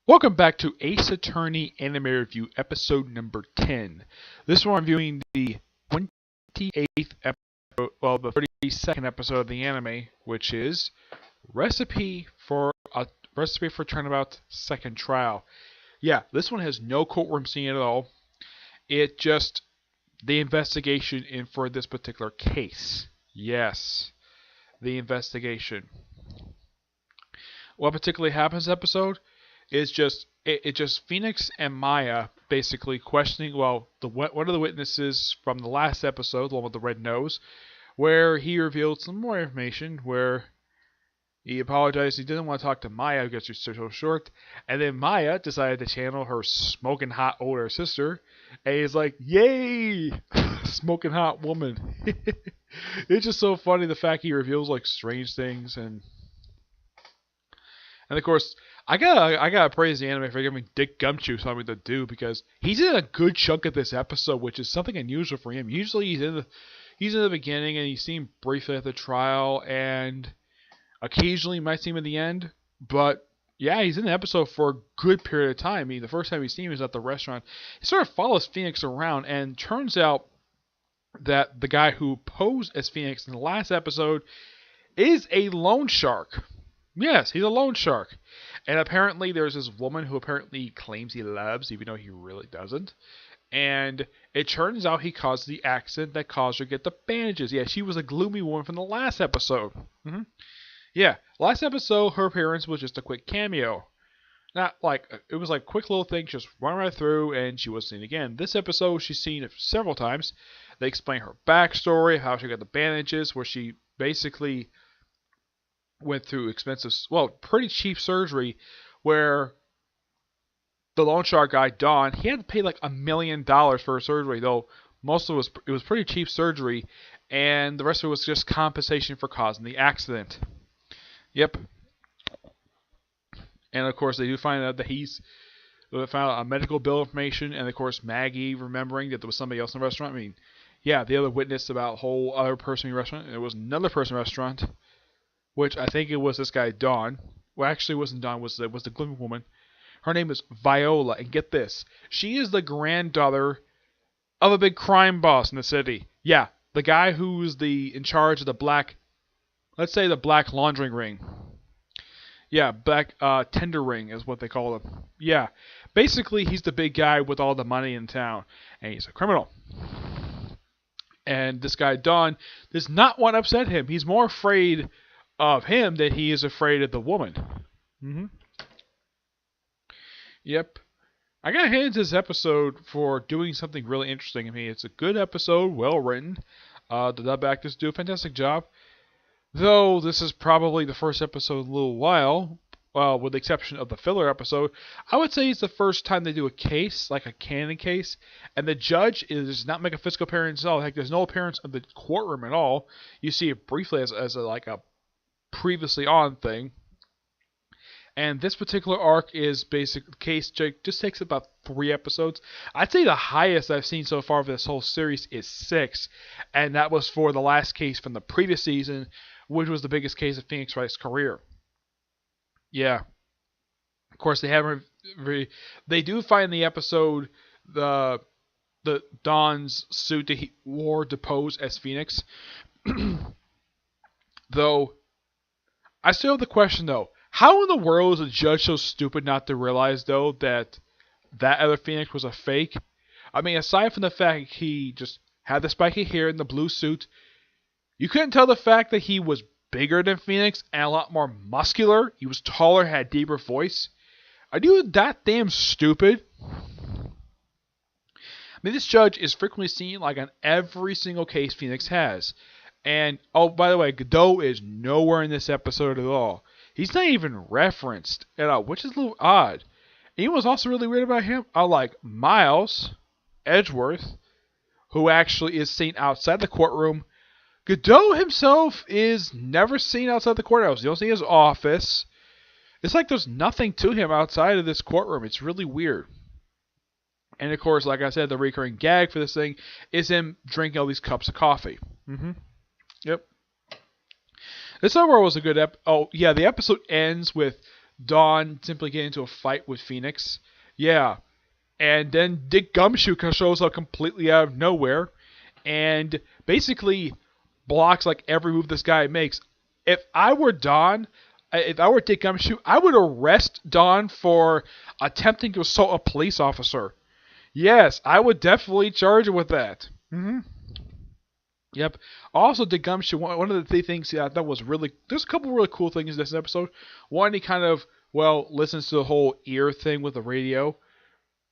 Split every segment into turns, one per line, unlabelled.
Welcome back to Ace Attorney Anime Review, episode number 10. This one I'm viewing the 28th episode, the 32nd episode of the anime, which is Recipe for Turnabout Second Trial. Yeah, this one has no courtroom scene at all. It just the investigation in for this particular case. Yes, the investigation. What particularly happens in this episode? Is just Phoenix and Maya basically questioning one of the witnesses from the last episode, the one with the red nose, where he revealed some more information where he apologized he didn't want to talk to Maya because she's so short, and then Maya decided to channel her smoking hot older sister, and he's like, "Yay, smoking hot woman!" It's just so funny the fact he reveals like strange things and of course, I gotta praise the anime for giving Dick Gumshoe something to do because he's in a good chunk of this episode, which is something unusual for him. Usually he's in the beginning and he's seen briefly at the trial, and occasionally you might see him at the end. But yeah, he's in the episode for a good period of time. I mean, the first time we see him is at the restaurant. He sort of follows Phoenix around, and turns out that the guy who posed as Phoenix in the last episode is a loan shark. Yes, he's a loan shark. And apparently there's this woman who apparently claims he loves, even though he really doesn't. And it turns out he caused the accident that caused her to get the bandages. Yeah, she was a gloomy woman from the last episode. Yeah, last episode her appearance was just a quick cameo. Not like, it was like quick little thing, just run right through and she was seen again. This episode she's seen it several times. They explain her backstory, how she got the bandages, where she basically went through expensive, pretty cheap surgery, where the loan shark guy Don, he had to pay like $1 million for her surgery, though most of it was pretty cheap surgery, and the rest of it was just compensation for causing the accident. Yep. And of course, they do find out that they found out a medical bill information, and of course Maggie remembering that there was somebody else in the restaurant. I mean, yeah, the other witness about a whole other person in the restaurant, and there was another person in the restaurant, which I think it was this guy Dawn. Well, actually, it wasn't Dawn. Was the gloomy woman. Her name is Viola, and get this, she is the granddaughter of a big crime boss in the city. Yeah, the guy who's in charge of the black, let's say the black laundering ring. Yeah, black tender ring is what they call him. Yeah, basically he's the big guy with all the money in town, and he's a criminal. And this guy Dawn does not want to upset him. He's more afraid of him that he is afraid of the woman. Yep. I gotta hand this episode for doing something really interesting. I mean, it's a good episode, well written. The dub actors do a fantastic job. Though this is probably the first episode in a little while, with the exception of the filler episode, I would say it's the first time they do a case, like a canon case, and the judge does not make a physical appearance at all. Heck, there's no appearance of the courtroom at all. You see it briefly as a previously on thing. And this particular arc is basic case just takes about 3 episodes. I'd say the highest I've seen so far for this whole series is 6, and that was for the last case from the previous season, which was the biggest case of Phoenix Wright's career. Yeah. Of course, they do find in the episode the Dawn's suit that he wore to pose as Phoenix. Though I still have the question, though. How in the world is a judge so stupid not to realize, though, that other Phoenix was a fake? I mean, aside from the fact he just had the spiky hair and the blue suit, you couldn't tell the fact that he was bigger than Phoenix and a lot more muscular. He was taller, had a deeper voice. Are you that damn stupid? I mean, this judge is frequently seen like on every single case Phoenix has. And, oh, by the way, Godot is nowhere in this episode at all. He's not even referenced at all, which is a little odd. And you know what's also really weird about him? I like Miles Edgeworth, who actually is seen outside the courtroom. Godot himself is never seen outside the courthouse. You don't see his office. It's like there's nothing to him outside of this courtroom. It's really weird. And of course, like I said, the recurring gag for this thing is him drinking all these cups of coffee. Yep. This overall was a good oh yeah, the episode ends with Dawn simply getting into a fight with Phoenix. Yeah. And then Dick Gumshoe shows up completely out of nowhere and basically blocks like every move this guy makes. If I were Dick Gumshoe, I would arrest Dawn for attempting to assault a police officer. Yes, I would definitely charge her with that. Yep. Also, Dick Gumshoe, one of the things I thought was really, there's a couple really cool things in this episode. One, he kind of, listens to the whole ear thing with the radio.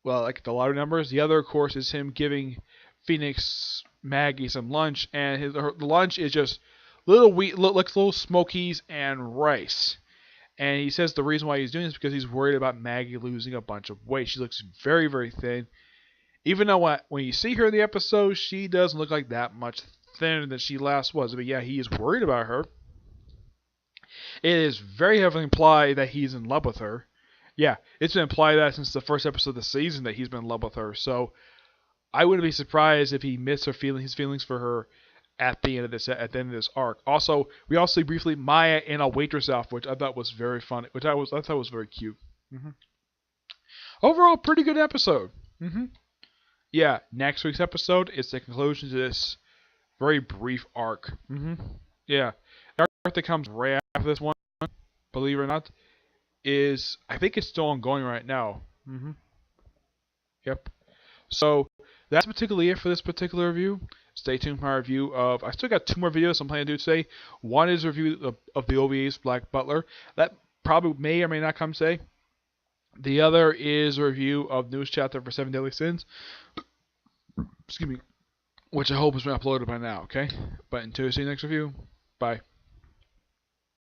Well, like the louder numbers. The other, of course, is him giving Phoenix Maggie some lunch, and the lunch is just little smokies and rice. And he says the reason why he's doing this is because he's worried about Maggie losing a bunch of weight. She looks very, very thin. Even though when you see her in the episode, she doesn't look like that much thinner than she last was. But yeah, he is worried about her. It is very heavily implied that he's in love with her. Yeah, it's been implied that since the first episode of the season that he's been in love with her. So I wouldn't be surprised if he missed his feelings for her at the end of this arc. Also, we also see briefly Maya in a waitress outfit, which I thought was very funny, which I thought was very cute. Overall, pretty good episode. Yeah, next week's episode is the conclusion to this very brief arc. Yeah, the arc that comes right after this one, believe it or not, I think it's still ongoing right now. Yep. So that's particularly it for this particular review. Stay tuned for my review of. I still got 2 more videos I'm planning to do today. One is a review of the OVA's Black Butler. That probably may or may not come today. The other is a review of News Chapter for 7 Deadly Sins. Excuse me. Which I hope has been uploaded by now, okay? But until you see the next review, bye.